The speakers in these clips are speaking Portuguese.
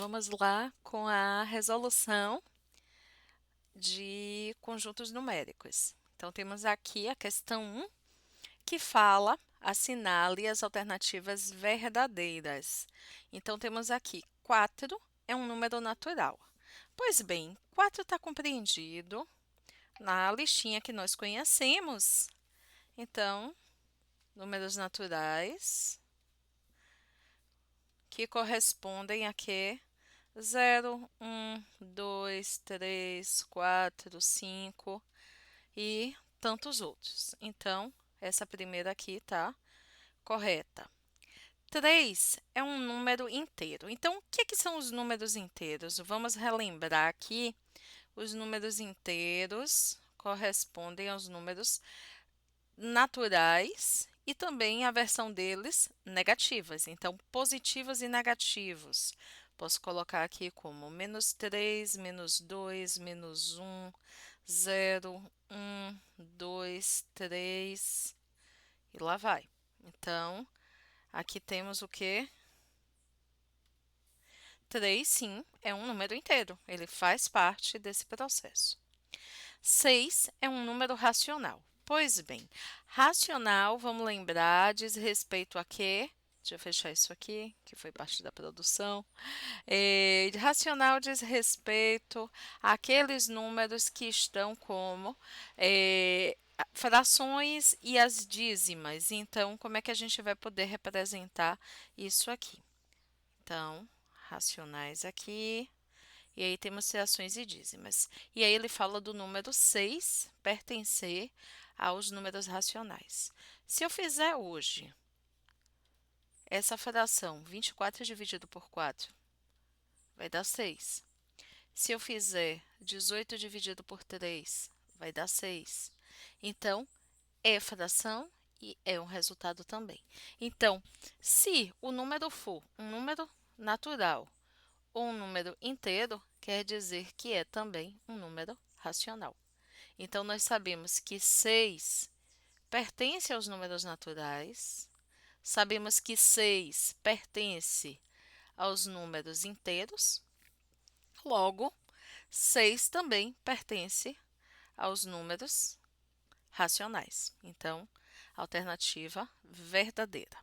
Vamos lá com a resolução de conjuntos numéricos. Então, temos aqui a questão 1, que fala, assinale as alternativas verdadeiras. Então, temos aqui 4 é um número natural. Pois bem, 4 está compreendido na listinha que nós conhecemos. Então, números naturais que correspondem a quê? 0, 1, 2, 3, 4, 5 e tantos outros. Então, essa primeira aqui está correta. 3 é um número inteiro. Então, o que são os números inteiros? Vamos relembrar aqui. Os números inteiros correspondem aos números naturais e também a versão deles negativas. Então, positivos e negativos. Posso colocar aqui como -3, -2, -1, 0, 1, 2, 3 e lá vai. Então, aqui temos o quê? 3, sim, é um número inteiro. Ele faz parte desse processo. 6 é um número racional. Pois bem, racional, vamos lembrar, diz respeito a quê? Deixa eu fechar isso aqui, que foi parte da produção. Racional diz respeito àqueles números que estão como frações e as dízimas. Então, como é que a gente vai poder representar isso aqui? Então, racionais aqui. E aí temos frações e dízimas. E aí ele fala do número 6 pertencer aos números racionais. Se eu fizer hoje essa fração 24 dividido por 4, vai dar 6. Se eu fizer 18 dividido por 3, vai dar 6. Então, é fração e é um resultado também. Então, se o número for um número natural ou um número inteiro, quer dizer que é também um número racional. Então, nós sabemos que 6 pertence aos números naturais, sabemos que 6 pertence aos números inteiros, logo, 6 também pertence aos números racionais. Então, alternativa verdadeira.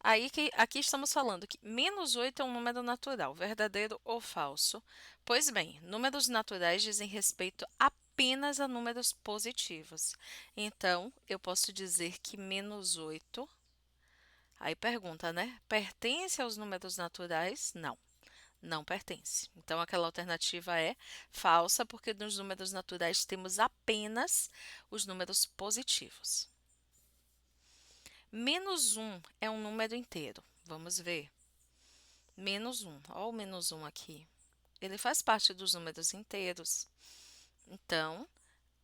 Aí que aqui estamos falando que -8 é um número natural, verdadeiro ou falso? Pois bem, números naturais dizem respeito apenas a números positivos. Então, eu posso dizer que -8, aí pergunta, né? Pertence aos números naturais? Não, não pertence. Então, aquela alternativa é falsa, porque nos números naturais temos apenas os números positivos. -1 é um número inteiro. Vamos ver. -1. Olha o -1 aqui. Ele faz parte dos números inteiros. Então,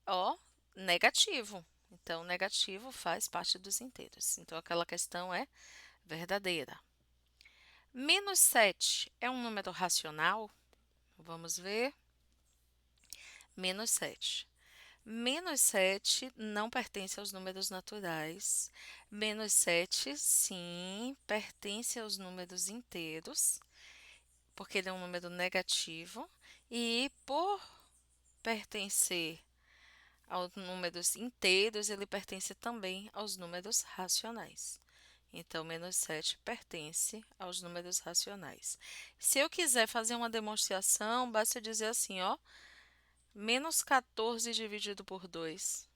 ó, negativo. Então, negativo faz parte dos inteiros. Então, aquela questão é verdadeira. -7 é um número racional? Vamos ver. -7. -7 não pertence aos números naturais. -7, sim, pertence aos números inteiros, porque ele é um número negativo. E por pertencer aos números inteiros, ele pertence também aos números racionais. Então, -7 pertence aos números racionais. Se eu quiser fazer uma demonstração, basta dizer assim, ó, -14 dividido por 2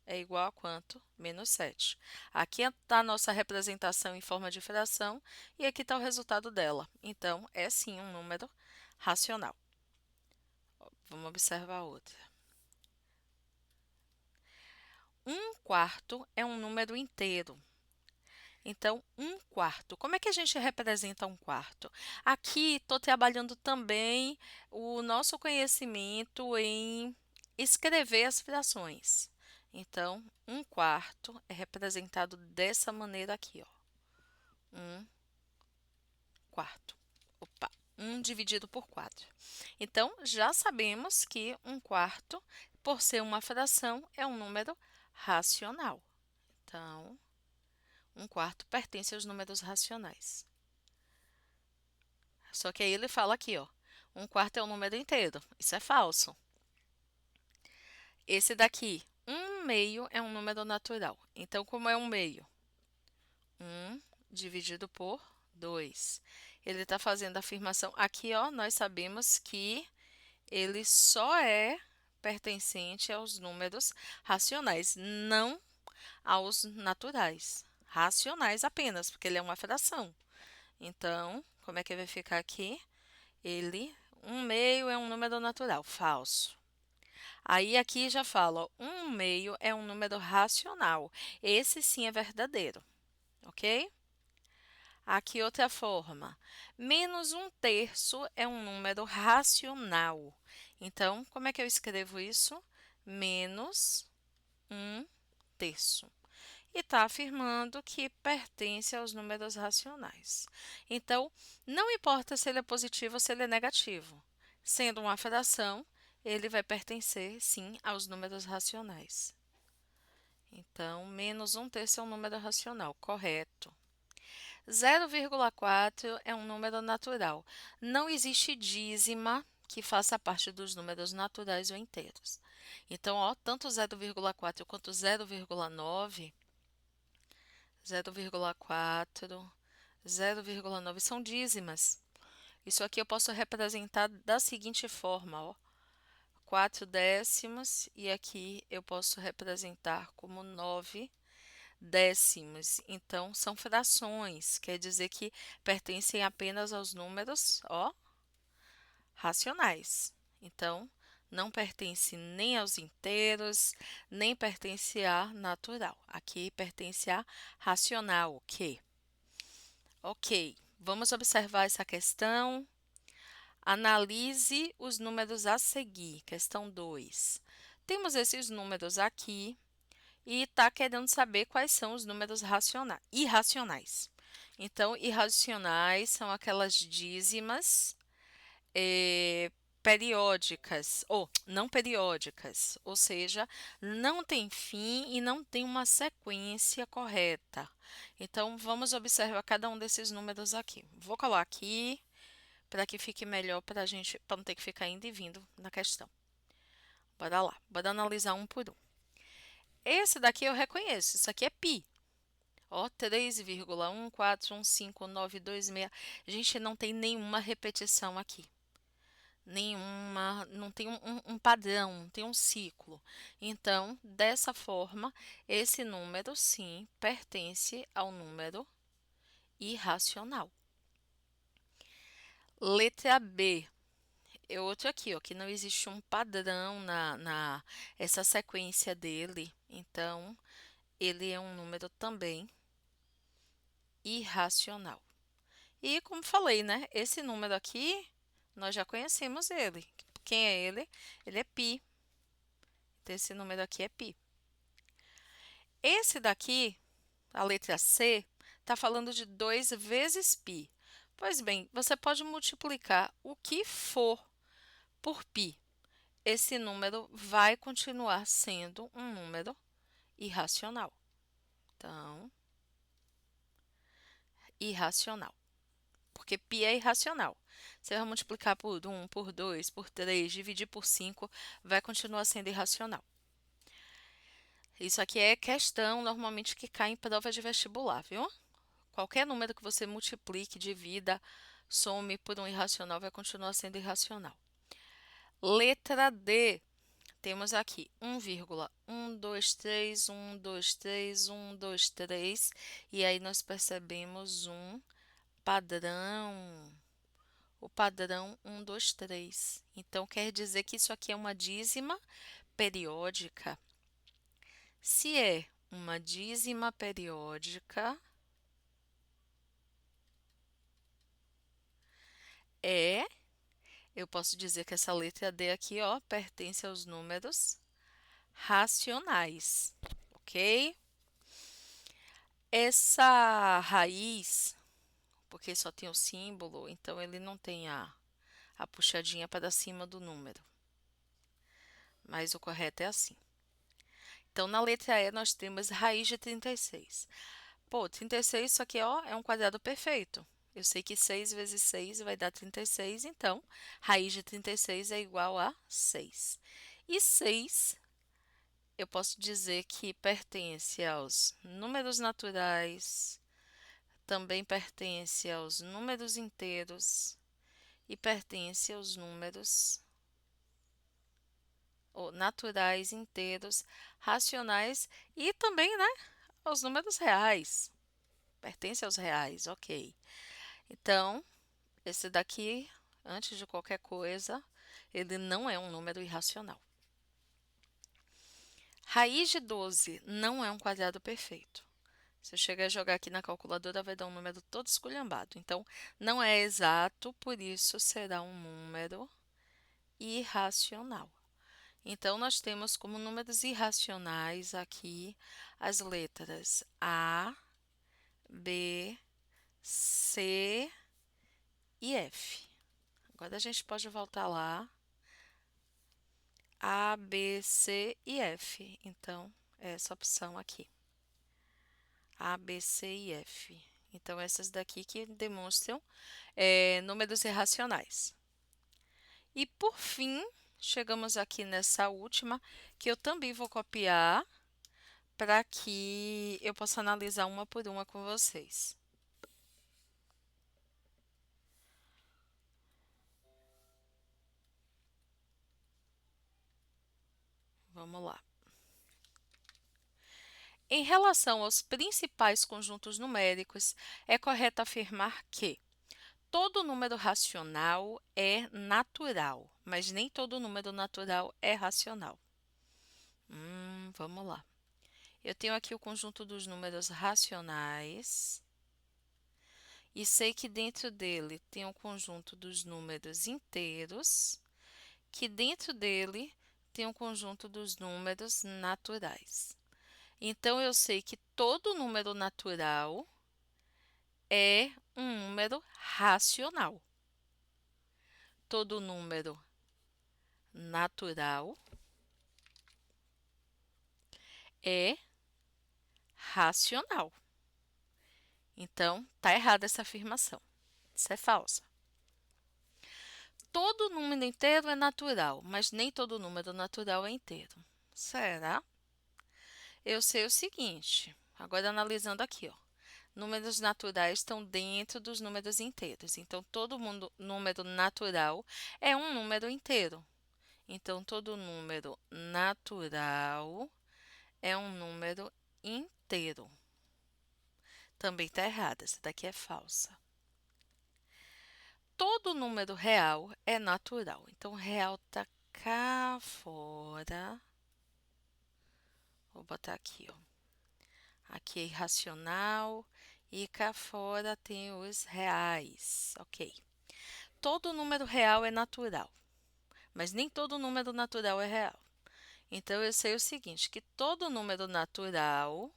é igual a quanto? -7. Aqui está a nossa representação em forma de fração e aqui está o resultado dela. Então, é sim um número racional. Vamos observar outra. 1/4 é um número inteiro. Então, 1/4. Como é que a gente representa 1/4? Aqui estou trabalhando também o nosso conhecimento em escrever as frações. Então, 1/4 é representado dessa maneira aqui, ó. 1/4. Opa, 1 dividido por 4. Então, já sabemos que 1/4, por ser uma fração, é um número racional. Então, 1/4 pertence aos números racionais. Só que aí ele fala aqui, ó, 1/4 é um número inteiro. Isso é falso. Esse daqui, 1/2 é um número natural. Então, como é 1/2? 1 dividido por 2. Ele está fazendo a afirmação. Aqui, ó, nós sabemos que ele só é pertencente aos números racionais, não aos naturais. Racionais apenas, porque ele é uma fração. Então, como é que vai ficar aqui? Ele, 1/2 é um número natural, falso. Aí aqui já fala, ó, 1/2 é um número racional. Esse sim é verdadeiro, ok? Aqui outra forma. -1/3 é um número racional. Então, como é que eu escrevo isso? -1/3. E está afirmando que pertence aos números racionais. Então, não importa se ele é positivo ou se ele é negativo. Sendo uma fração, ele vai pertencer, sim, aos números racionais. Então, -1/3 é um número racional, correto. 0,4 é um número natural. Não existe dízima que faça parte dos números naturais ou inteiros. Então, ó, tanto 0,4 quanto 0,9, 0,4, 0,9 são dízimas. Isso aqui eu posso representar da seguinte forma, ó, 4 décimos, e aqui eu posso representar como 9 décimos. Então, são frações, quer dizer que pertencem apenas aos números, ó, racionais. Então, não pertence nem aos inteiros, nem pertence a natural. Aqui pertence a racional, ok? Ok, vamos observar essa questão. Analise os números a seguir. Questão 2. Temos esses números aqui e está querendo saber quais são os números irracionais. Então, irracionais são aquelas dízimas periódicas, ou não periódicas, ou seja, não tem fim e não tem uma sequência correta. Então, vamos observar cada um desses números aqui. Vou colar aqui para que fique melhor para a gente, para não ter que ficar indo e vindo na questão. Bora lá, bora analisar um por um. Esse daqui eu reconheço, isso aqui é π. Ó, 3,1415926. Gente, não tem nenhuma repetição aqui. Nenhuma, não tem um padrão, não tem um ciclo. Então, dessa forma, esse número, sim, pertence ao número irracional. Letra B. É outro aqui, ó, que não existe um padrão essa sequência dele. Então, ele é um número também irracional. E como falei, né? Esse número aqui, nós já conhecemos ele. Quem é ele? Ele é π. Então, esse número aqui é π. Esse daqui, a letra C, está falando de 2 vezes π. Pois bem, você pode multiplicar o que for por π. Esse número vai continuar sendo um número irracional. Então, irracional. Porque π é irracional. Você vai multiplicar por 1, por 2, por 3, dividir por 5, vai continuar sendo irracional. Isso aqui é questão, normalmente, que cai em prova de vestibular, viu? Qualquer número que você multiplique, divida, some por um irracional, vai continuar sendo irracional. Letra D. Temos aqui 1,123, 123, 123, e aí nós percebemos um padrão. O padrão 123. Então, quer dizer que isso aqui é uma dízima periódica. Se é uma dízima periódica, eu posso dizer que essa letra D aqui, ó, pertence aos números racionais, ok? Essa raiz, porque só tem o símbolo, então ele não tem a puxadinha para cima do número. Mas o correto é assim. Então, na letra E, nós temos raiz de 36. Pô, 36, isso aqui, ó, é um quadrado perfeito. Eu sei que 6 vezes 6 vai dar 36, então raiz de 36 é igual a 6. E 6, eu posso dizer que pertence aos números naturais, também pertence aos números inteiros e pertence aos números naturais, inteiros, racionais e também, né, aos números reais. Pertence aos reais, ok. Então, esse daqui, antes de qualquer coisa, ele não é um número irracional. Raiz de 12 não é um quadrado perfeito. Se eu chegar a jogar aqui na calculadora, vai dar um número todo esculhambado. Então, não é exato, por isso será um número irracional. Então, nós temos como números irracionais aqui as letras A, B, C e F. Agora a gente pode voltar lá. A, B, C e F. Então, é essa opção aqui. A, B, C e F. Então, essas daqui que demonstram números irracionais. E, por fim, chegamos aqui nessa última, que eu também vou copiar para que eu possa analisar uma por uma com vocês. Vamos lá. Em relação aos principais conjuntos numéricos, é correto afirmar que todo número racional é natural, mas nem todo número natural é racional. Vamos lá. Eu tenho aqui o conjunto dos números racionais e sei que dentro dele tem o conjunto dos números inteiros, que dentro dele tem o conjunto dos números naturais. Então, eu sei que todo número natural é um número racional. Todo número natural é racional. Então, está errada essa afirmação. Isso é falsa. Todo número inteiro é natural, mas nem todo número natural é inteiro. Será? Eu sei o seguinte, agora analisando aqui, ó. Números naturais estão dentro dos números inteiros. Então, todo número natural é um número inteiro. Então, todo número natural é um número inteiro. Também está errada, essa daqui é falsa. Todo número real é natural. Então, real está cá fora. Vou botar aqui, ó. Aqui é irracional e cá fora tem os reais, ok. Todo número real é natural, mas nem todo número natural é real. Então, eu sei o seguinte, que todo número natural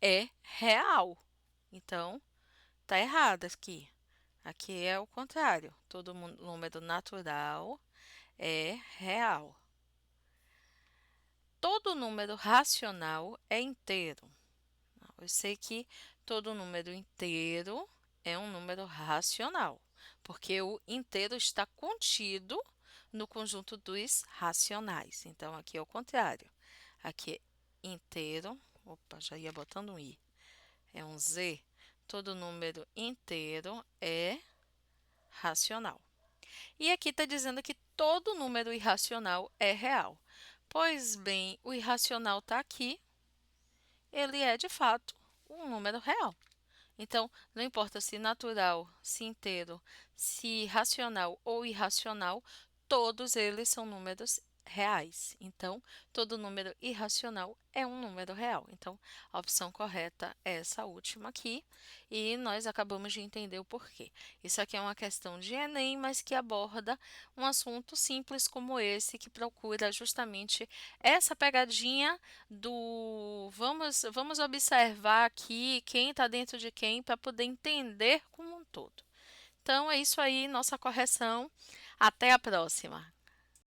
é real. Então, tá errado aqui. Aqui é o contrário. Todo número natural é real. Todo número racional é inteiro. Eu sei que todo número inteiro é um número racional, porque o inteiro está contido no conjunto dos racionais. Então, aqui é o contrário. Aqui é inteiro. Opa, já ia botando um i. É um z. Todo número inteiro é racional. E aqui está dizendo que todo número irracional é real. Pois bem, o irracional está aqui. Ele é, de fato, um número real. Então, não importa se natural, se inteiro, se racional ou irracional, todos eles são números reais. Então, todo número irracional é um número real. Então, a opção correta é essa última aqui, e nós acabamos de entender o porquê. Isso aqui é uma questão de Enem, mas que aborda um assunto simples como esse, que procura justamente essa pegadinha do vamos observar aqui quem está dentro de quem para poder entender como um todo. Então, é isso aí, nossa correção. Até a próxima!